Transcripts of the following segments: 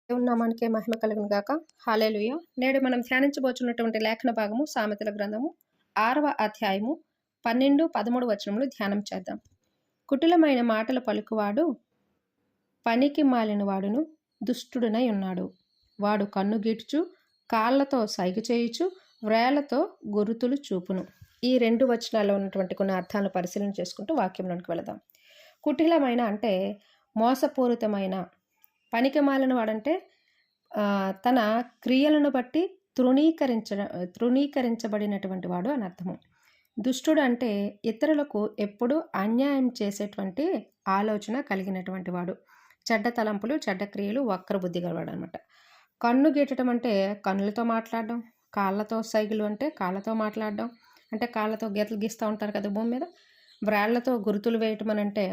దేవుని నామానికే మహిమ కలుగును గాక. హల్లెలూయా. నేడు మనం ధ్యానించబోచున్నటువంటి లేఖన భాగము సామెతల గ్రంథము 6వ అధ్యాయము 12, 13 వచనములు ధ్యానం చేద్దాం. కుటిలమైన మాటలు పలుకువాడు పనికి మాలిన వాడును దుష్టుడునై ఉన్నాడు. వాడు కన్ను గీటుచు కాళ్ళతో సైగ చేయుచు వ్రేళ్లతో గురుతులు చూపును. ఈ 2 వచనాల్లో ఉన్నటువంటి కొన్ని అర్థాలను పరిశీలన చేసుకుంటూ వాక్యంలోనికి వెళదాం. కుటిలమైన అంటే మోసపూరితమైన, పనికిమాలిన వాడంటే తన క్రియలను బట్టి తృణీకరించబడినటువంటి వాడు అని అర్థము. దుష్టుడు అంటే ఇతరులకు ఎప్పుడూ అన్యాయం చేసేటువంటి ఆలోచన కలిగినటువంటి వాడు, చెడ్డ తలంపులు, చెడ్డ క్రియలు, వక్ర బుద్ధి గలవాడు అనమాట. కన్ను గీటడం అంటే కన్నులతో మాట్లాడడం, కాళ్ళతో సైగులు అంటే కాళ్ళతో మాట్లాడడం, అంటే కాళ్ళతో గీతలు గీస్తూ ఉంటారు కదా భూమి మీద. వ్రాళ్లతో గుర్తులు వేయటం అని అంటే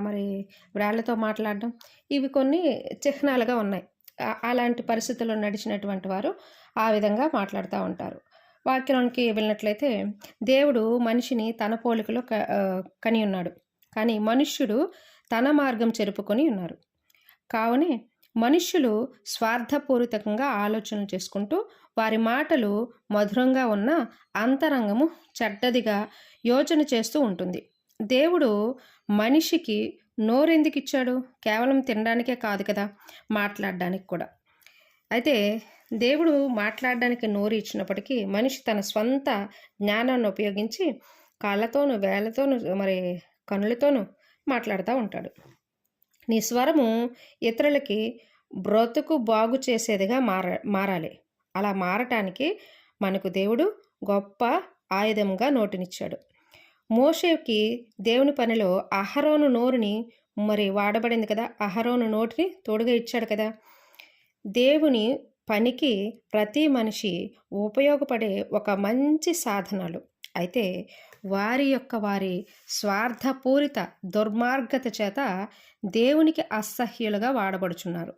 మరి వ్రాళ్లతో మాట్లాడడం, ఇవి కొన్ని చిహ్నాలుగా ఉన్నాయి. అలాంటి పరిస్థితుల్లో నడిచినటువంటి వారు ఆ విధంగా మాట్లాడుతూ ఉంటారు. వాక్యంలోనికి వెళ్ళినట్లయితే దేవుడు మనిషిని తన పోలికలో కని ఉన్నాడు, కానీ మనుష్యుడు తన మార్గం చెరుపుకొని ఉన్నారు. కావునే మనుష్యులు స్వార్థపూరితంగా ఆలోచనలు చేసుకుంటూ వారి మాటలు మధురంగా ఉన్న అంతరంగము చెడ్డదిగా యోచన చేస్తూ ఉంటుంది. దేవుడు మనిషికి నోరెందుకు ఇచ్చాడు? కేవలం తినడానికే కాదు కదా, మాట్లాడడానికి కూడా. అయితే దేవుడు మాట్లాడడానికి నోరు ఇచ్చినప్పటికీ మనిషి తన స్వంత జ్ఞానాన్ని ఉపయోగించి కాళ్ళతోనూ, వేళ్ళతోనూ, మరి కనులతోనూ మాట్లాడుతూ ఉంటాడు. నీ స్వరము ఇతరులకి బ్రతుకు బాగు చేసేదిగా మారాలి. అలా మారటానికి మనకు దేవుడు గొప్ప ఆయుధంగా నోటినిచ్చాడు. మోషేకి దేవుని పనిలో అహరోను నోరుని మరి వాడబడింది కదా, అహరోను నోటిని తోడుగా ఇచ్చాడు కదా. దేవుని పనికి ప్రతి మనిషి ఉపయోగపడే ఒక మంచి సాధనాలు. అయితే వారి స్వార్థపూరిత దుర్మార్గత చేత దేవునికి అసహ్యులుగా వాడబడుచున్నారు.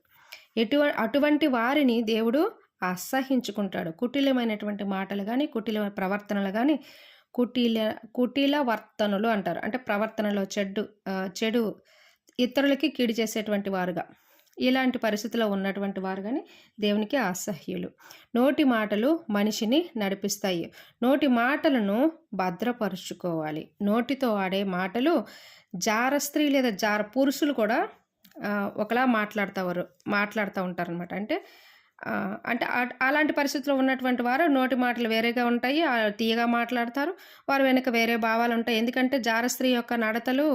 అటువంటి వారిని దేవుడు అసహించుకుంటాడు. కుటిలమైనటువంటి మాటలు కానీ, కుటిలమైన ప్రవర్తనలు కానీ, కుటిల వర్తనలు అంటారు. అంటే ప్రవర్తనలో చెడు ఇతరులకి కీడు చేసేటువంటి వారుగా, ఇలాంటి పరిస్థితిలో ఉన్నటువంటి వారు కానీ దేవునికి అసహ్యులు. నోటి మాటలు మనిషిని నడిపిస్తాయి. నోటి మాటలను భద్రపరుచుకోవాలి. నోటితో ఆడే మాటలు జార స్త్రీ లేదా జార పురుషులు కూడా ఒకలా మాట్లాడుతూ ఉంటారు అనమాట. అంటే అలాంటి పరిస్థితుల్లో ఉన్నటువంటి వారు నోటి మాటలు వేరేగా ఉంటాయి, తీయగా మాట్లాడతారు. వారు వెనుక వేరే భావాలు ఉంటాయి. ఎందుకంటే జారస్త్రీ యొక్క నడతలు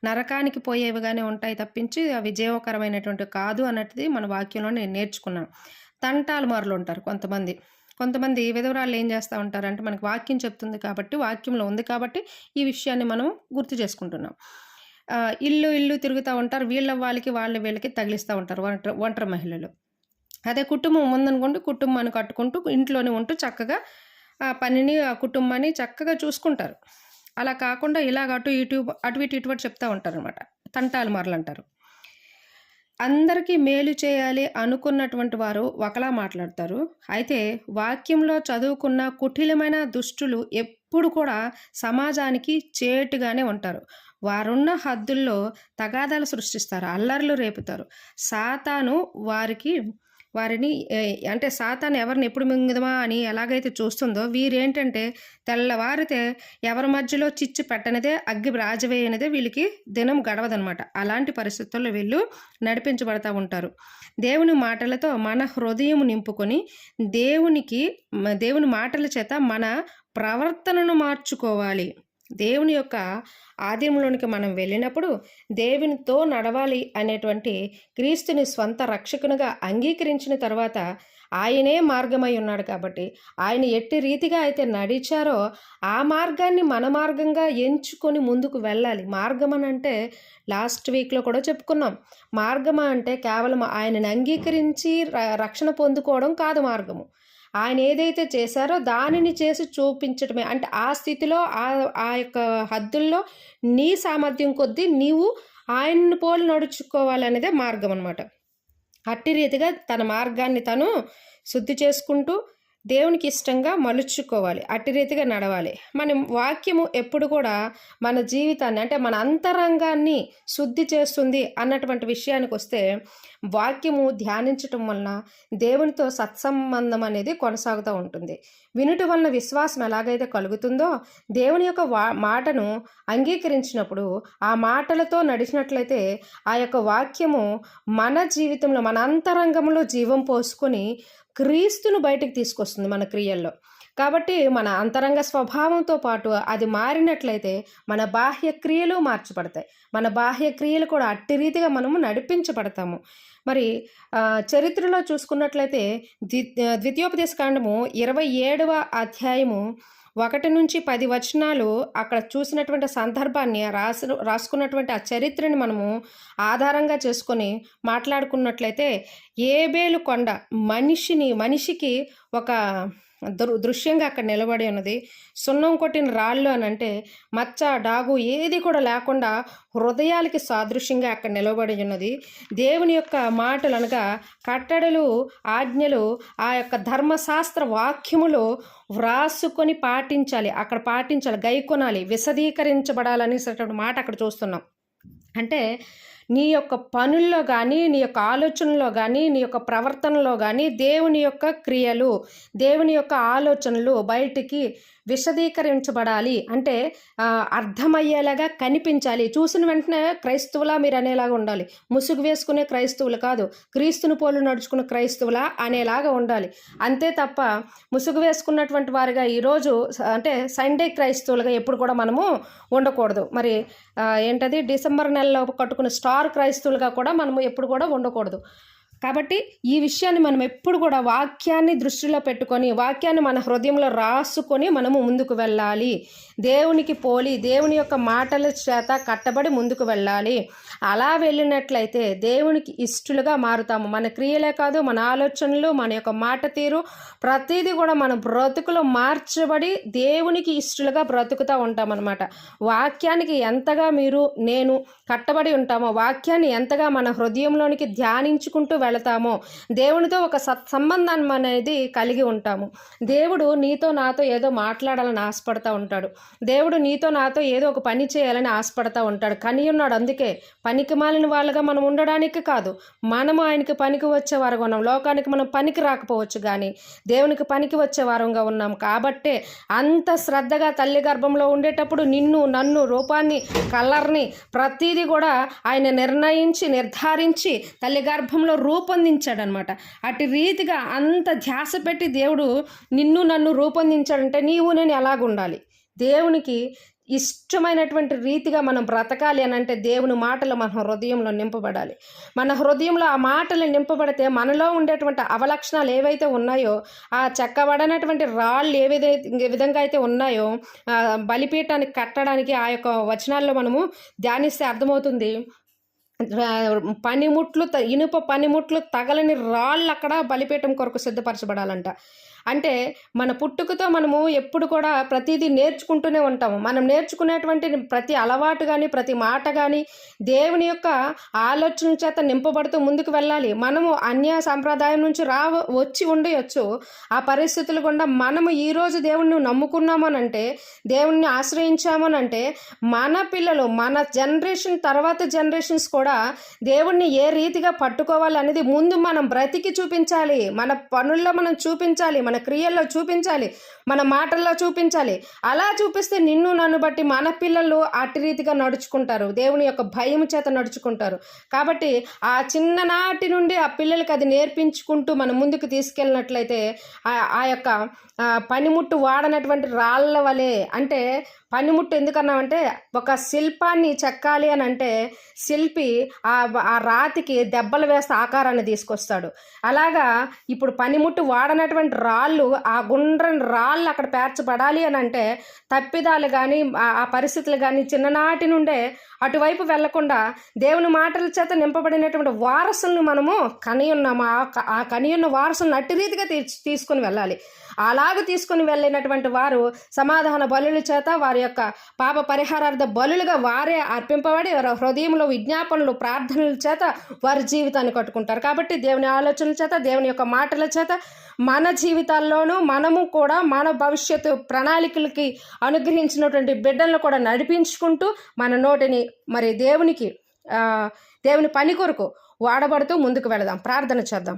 నరకానికి పోయేవిగానే ఉంటాయి తప్పించి అవి జీవకరమైనటువంటి కాదు అన్నది మన వాక్యంలో నేను నేర్చుకున్నాను. తంటాలు మారులు ఉంటారు కొంతమంది విధవరాళ్ళు ఏం చేస్తూ ఉంటారంటే, మనకి వాక్యం చెప్తుంది కాబట్టి, వాక్యంలో ఉంది కాబట్టి ఈ విషయాన్ని మనం గుర్తు చేసుకుంటున్నాం. ఇల్లు తిరుగుతూ ఉంటారు. వీళ్ళకి తగిలిస్తూ ఉంటారు ఒంటరి మహిళలు. అదే కుటుంబం ఉందనుకోండి, కుటుంబాన్ని కట్టుకుంటూ ఇంట్లోనే ఉంటూ చక్కగా ఆ పనిని, ఆ కుటుంబాన్ని చక్కగా చూసుకుంటారు. అలా కాకుండా ఇలాగ అటు ఇటు చెప్తూ ఉంటారు అనమాట. తంటాలు మాటలు అంటారు. అందరికీ మేలు చేయాలి అనుకున్నటువంటి వారు ఒకలా మాట్లాడతారు. అయితే వాక్యంలో చదువుకున్న కుటిలమైన దుష్టులు ఎప్పుడు కూడా సమాజానికి చేటుగానే ఉంటారు. వారున్న హద్దుల్లో తగాదాలు సృష్టిస్తారు, అల్లర్లు రేపుతారు. సాతాను వారిని అంటే సాతాను ఎవరిని ఎప్పుడు మింగుదమా అని ఎలాగైతే చూస్తుందో, వీరేంటంటే తెల్లవారితే ఎవరి మధ్యలో చిచ్చు పెట్టనిదే, అగ్గి రాజవేయనిదే వీళ్ళకి దినం గడవదనమాట. అలాంటి పరిస్థితుల్లో వీళ్ళు నడిపించబడతా ఉంటారు. దేవుని మాటలతో మన హృదయం నింపుకొని దేవుని మాటల చేత మన ప్రవర్తనను మార్చుకోవాలి. దేవుని యొక్క ఆధీనంలోనికి మనం వెళ్ళినప్పుడు దేవునితో నడవాలి అనేటువంటి క్రీస్తుని స్వంత రక్షకునిగా అంగీకరించిన తర్వాత ఆయనే మార్గమై ఉన్నాడు కాబట్టి ఆయన ఎట్టి రీతిగా అయితే నడిచారో ఆ మార్గాన్ని మన మార్గంగా ఎంచుకొని ముందుకు వెళ్ళాలి. మార్గం అని అంటే లాస్ట్ వీక్లో కూడా చెప్పుకున్నాం. మార్గం అంటే కేవలం ఆయనని అంగీకరించి రక్షణ పొందుకోవడం కాదు మార్గము. ఆయన ఏదైతే చేశారో దానిని చేసి చూపించడమే. అంటే ఆ స్థితిలో, ఆ యొక్క హద్దుల్లో నీ సామర్థ్యం కొద్దీ నీవు ఆయన్ని పోలి నడుచుకోవాలనేదే మార్గం అనమాట. అట్టి రీతిగా తన మార్గాన్ని తను శుద్ధి చేసుకుంటూ దేవునికి ఇష్టంగా మలుచుకోవాలి, అట్టి రీతిగా నడవాలి. మన వాక్యము ఎప్పుడు కూడా మన జీవితాన్ని, అంటే మన అంతరంగాన్ని శుద్ధి చేస్తుంది అన్నటువంటి విషయానికి వస్తే, వాక్యము ధ్యానించటం వలన దేవునితో సత్సంబంధం అనేది కొనసాగుతూ ఉంటుంది. వినుట వలన విశ్వాసం ఎలాగైతే కలుగుతుందో, దేవుని యొక్క మాటను అంగీకరించినప్పుడు ఆ మాటలతో నడిచినట్లయితే ఆ యొక్క వాక్యము మన జీవితంలో, మన అంతరంగంలో జీవం పోసుకొని క్రీస్తును బయటికి తీసుకొస్తుంది మన క్రియల్లో. కాబట్టి మన అంతరంగ స్వభావంతో పాటు అది మారినట్లయితే మన బాహ్య క్రియలు మార్చబడతాయి. మన బాహ్య క్రియలు కూడా అట్టి రీతిగా మనము నడిపించబడతాము. మరి చరిత్రలో చూసుకున్నట్లయితే ద్వితీయోపదేశకాండము 27వ అధ్యాయము 1-10 వచనాలు అక్కడ చూసినటువంటి సందర్భాన్ని రాసుకున్నటువంటి ఆ చరిత్రని మనము ఆధారంగా చేసుకొని మాట్లాడుకున్నట్లయితే, ఏబేలు కొండ మనిషికి ఒక దృశ్యంగా అక్కడ నిలబడి ఉన్నది. సున్నం కొట్టిన రాళ్ళు అని అంటే మచ్చ డాగు ఏది కూడా లేకుండా హృదయాలకి సాదృశ్యంగా అక్కడ నిలబడి ఉన్నది. దేవుని యొక్క మాటలు అనగా కట్టడలు, ఆజ్ఞలు, ఆ యొక్క ధర్మశాస్త్ర వాక్యములు వ్రాసుకొని పాటించాలి, అక్కడ పాటించాలి, గైకొనాలి, విశదీకరించబడాలనేటటువంటి మాట అక్కడ చూస్తున్నాం. అంటే నీ యొక్క పనుల్లో కానీ, నీ యొక్క ఆలోచనలో కానీ, నీ యొక్క ప్రవర్తనలో కానీ దేవుని యొక్క క్రియలు, దేవుని యొక్క ఆలోచనలు బయటికి విశదీకరించబడాలి. అంటే అర్థమయ్యేలాగా కనిపించాలి. చూసిన వెంటనే క్రైస్తవులా మీరు అనేలాగా ఉండాలి. ముసుగు వేసుకునే క్రైస్తవులు కాదు, క్రీస్తుని పోలు నడుచుకునే క్రైస్తవులా అనేలాగా ఉండాలి. అంతే తప్ప ముసుగు వేసుకున్నటువంటి వారిగా ఈరోజు అంటే సండే క్రైస్తవులుగా ఎప్పుడు కూడా మనము ఉండకూడదు. మరి ఏంటది డిసెంబర్ నెలలో కట్టుకున్న స్టార్ క్రైస్తవులుగా కూడా మనము ఎప్పుడు కూడా ఉండకూడదు. కాబట్టి ఈ విషయాన్ని మనం ఎప్పుడు కూడా వాక్యాన్ని దృష్టిలో పెట్టుకొని, వాక్యాన్ని మన హృదయంలో రాసుకొని మనము ముందుకు వెళ్ళాలి. దేవునికి పోలి, దేవుని యొక్క మాటల చేత కట్టబడి ముందుకు వెళ్ళాలి. అలా వెళ్ళినట్లయితే దేవునికి ఇష్టలుగా మారుతాము. మన క్రియలే కాదు, మన ఆలోచనలు, మన యొక్క మాట తీరు, ప్రతిదీ కూడా మన బ్రతుకులో మార్చబడి దేవునికి ఇష్టలుగా బ్రతుకుతూ ఉంటామన్నమాట. వాక్యానికి ఎంతగా నేను కట్టబడి ఉంటామో, వాక్యాన్ని ఎంతగా మన హృదయంలోనికి ధ్యానించుకుంటూ వెళతామో, దేవునితో ఒక సత్సంబంధాన్ని అనేది కలిగి ఉంటాము. దేవుడు నీతో నాతో ఏదో మాట్లాడాలని ఆశపడతా ఉంటాడు. దేవుడు నీతో నాతో ఏదో ఒక పని చేయాలని ఆశపడతా ఉంటాడు. కని ఉన్నాడు. అందుకే పనికి మాలిన వాళ్ళగా మనం ఉండడానికి కాదు, మనము ఆయనకి పనికి వచ్చే వారుగా ఉన్నాం. లోకానికి మనం పనికి రాకపోవచ్చు, కానీ దేవునికి పనికి వచ్చే వారంగా ఉన్నాం. కాబట్టే అంత శ్రద్ధగా తల్లి గర్భంలో ఉండేటప్పుడు నిన్ను, నన్ను, రూపాన్ని, కలర్ని, ప్రతిదీ కూడా ఆయన నిర్ధారించి తల్లి గర్భంలో రూపొందించాడనమాట. అటు రీతిగా అంత ధ్యాస పెట్టి దేవుడు నిన్ను నన్ను రూపొందించాడంటే నీవు నేను ఎలాగుండాలి, దేవునికి ఇష్టమైనటువంటి రీతిగా మనం బ్రతకాలి అని అంటే దేవుని మాటలు మన హృదయంలో నింపబడాలి. మన హృదయంలో ఆ మాటలు నింపబడితే మనలో ఉండేటువంటి అవలక్షణాలు ఏవైతే ఉన్నాయో, ఆ చెక్కబడినటువంటి రాళ్ళు ఏ విధంగా అయితే ఉన్నాయో బలిపీఠానికి కట్టడానికి ఆ యొక్క వచనాల్లో మనము ధ్యానిస్తే అర్థమవుతుంది. ఇనుప పనిముట్లు తగలని రాళ్ళు అక్కడ బలిపీఠం కొరకు సిద్ధపరచబడాలంట. అంటే మన పుట్టుకతో మనము ఎప్పుడు కూడా ప్రతిదీ నేర్చుకుంటూనే ఉంటాము. మనం నేర్చుకునేటువంటి ప్రతి అలవాటు కానీ, ప్రతి మాట కానీ దేవుని యొక్క ఆలోచన చేత నింపబడుతూ ముందుకు వెళ్ళాలి. మనము అన్య సంప్రదాయం నుంచి వచ్చి ఉండవచ్చు. ఆ పరిస్థితులు గుండా మనము ఈరోజు దేవుణ్ణి నమ్ముకున్నామనంటే, దేవుణ్ణి ఆశ్రయించామనంటే, మన పిల్లలు, మన జనరేషన్ తర్వాత జనరేషన్స్ కూడా దేవుణ్ణి ఏ రీతిగా పట్టుకోవాలనేది ముందు మనం బ్రతికి చూపించాలి. మన పనుల్లో మనం చూపించాలి, మన క్రియల్లో చూపించాలి, మన మాటల్లో చూపించాలి. అలా చూపిస్తే నిన్ను నన్ను బట్టి మన పిల్లలు అటు రీతిగా నడుచుకుంటారు, దేవుని యొక్క భయం చేత నడుచుకుంటారు. కాబట్టి ఆ చిన్ననాటి నుండి ఆ పిల్లలకి అది నేర్పించుకుంటూ మనం ముందుకు తీసుకెళ్ళినట్లయితే ఆ యొక్క పనిముట్టు వాడనటువంటి రాళ్ళ వలె, అంటే పనిముట్టు ఎందుకన్నామంటే ఒక శిల్పాన్ని చెక్కాలి అని అంటే శిల్పి ఆ రాతికి దెబ్బలు వేస్తే ఆకారాన్ని తీసుకొస్తాడు. అలాగా ఇప్పుడు పనిముట్టు వాడనటువంటి రాళ్ళు, ఆ గుండ్రని రాళ్ళు అక్కడ పేర్చబడాలి అని అంటే తప్పిదాలు కానీ, ఆ పరిస్థితులు కానీ చిన్ననాటి నుండే అటువైపు వెళ్లకుండా దేవుని మాటల చేత నింపబడినటువంటి వారసులను మనము కనియున్నాము. ఆ కనియున్న వారసులను అట్టి రీతిగా తీసుకొని వెళ్ళాలి. అలాగ తీసుకుని వెళ్ళినటువంటి వారు సమాధాన బలుల చేత, వారి యొక్క పాప పరిహారార్థ బలులుగా వారే అర్పింపబడి హృదయంలో విజ్ఞాపనలు, ప్రార్థనల చేత వారి జీవితాన్ని కట్టుకుంటారు. కాబట్టి దేవుని ఆలోచనల చేత, దేవుని యొక్క మాటల చేత మన జీవితాల్లోనూ మనము కూడా మన భవిష్యత్తు ప్రణాళికలకి అనుగ్రహించినటువంటి బిడ్డలను కూడా నడిపించుకుంటూ మన నోటిని మరి దేవుని పని కొరకు వాడబడుతూ ముందుకు వెళదాం. ప్రార్థన చేద్దాం.